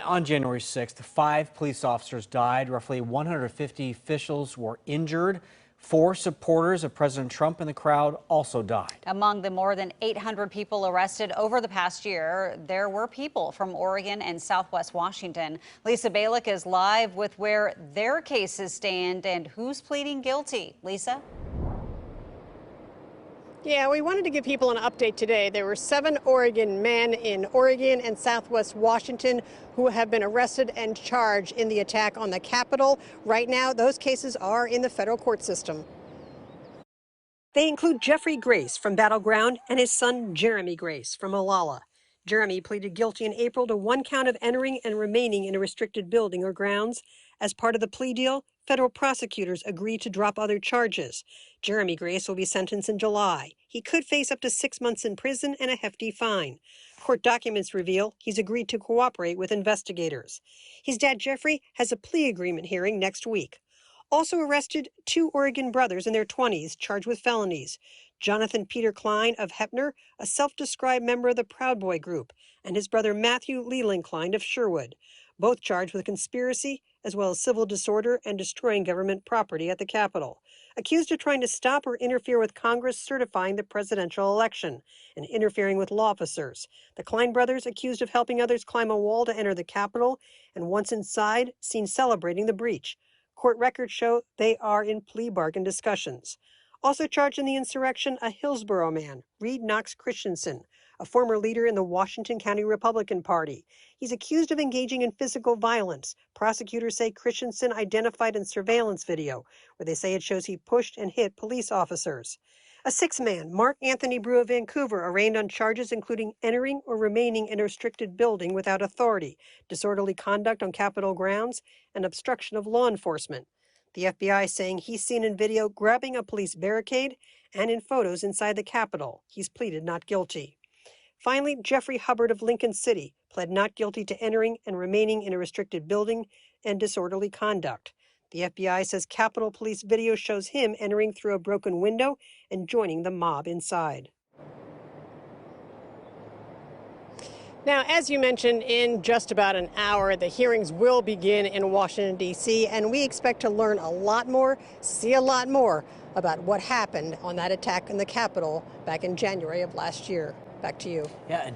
On January 6th, 5 police officers died. Roughly 150 officials were injured. 4 supporters of President Trump in the crowd also died. Among the more than 800 people arrested over the past year, there were people from Oregon and Southwest Washington. Lisa Balick is live with where their cases stand and who's pleading guilty. Lisa? Yeah, we wanted to give people an update today. There were 7 Oregon men in Oregon and Southwest Washington who have been arrested and charged in the attack on the Capitol. Right now, those cases are in the federal court system. They include Jeffrey Grace from Battleground and his son Jeremy Grace from Olalla. Jeremy pleaded guilty in April to 1 count of entering and remaining in a restricted building or grounds. As part of the plea deal, federal prosecutors agreed to drop other charges. Jeremy Grace will be sentenced in July. He could face up to 6 months in prison and a hefty fine. Court documents reveal he's agreed to cooperate with investigators. His dad, Jeffrey, has a plea agreement hearing next week. Also arrested, 2 Oregon brothers in their 20s charged with felonies. Jonathan Peter Klein of Heppner, a self-described member of the Proud Boy group, and his brother Matthew Leland Klein of Sherwood, both charged with conspiracy as well as civil disorder and destroying government property at the Capitol, accused of trying to stop or interfere with Congress certifying the presidential election and interfering with law officers. The Klein brothers accused of helping others climb a wall to enter the Capitol, and once inside, seen celebrating the breach. Court records show they are in plea bargain discussions. Also charged in the insurrection, a Hillsborough man, Reed Knox Christensen, a former leader in the Washington County Republican Party. He's accused of engaging in physical violence. Prosecutors say Christensen identified in surveillance video, where they say it shows he pushed and hit police officers. A 6th man, Mark Anthony Brew of Vancouver, arraigned on charges including entering or remaining in a restricted building without authority, disorderly conduct on Capitol grounds, and obstruction of law enforcement. The FBI saying he's seen in video grabbing a police barricade and in photos inside the Capitol. He's pleaded not guilty. Finally, Jeffrey Hubbard of Lincoln City pled not guilty to entering and remaining in a restricted building and disorderly conduct. The FBI says Capitol Police video shows him entering through a broken window and joining the mob inside. Now, as you mentioned, in just about an hour, the hearings will begin in Washington, D.C., and we expect to learn a lot more, see a lot more about what happened on that attack in the Capitol back in January of last year. Back to you. Yeah.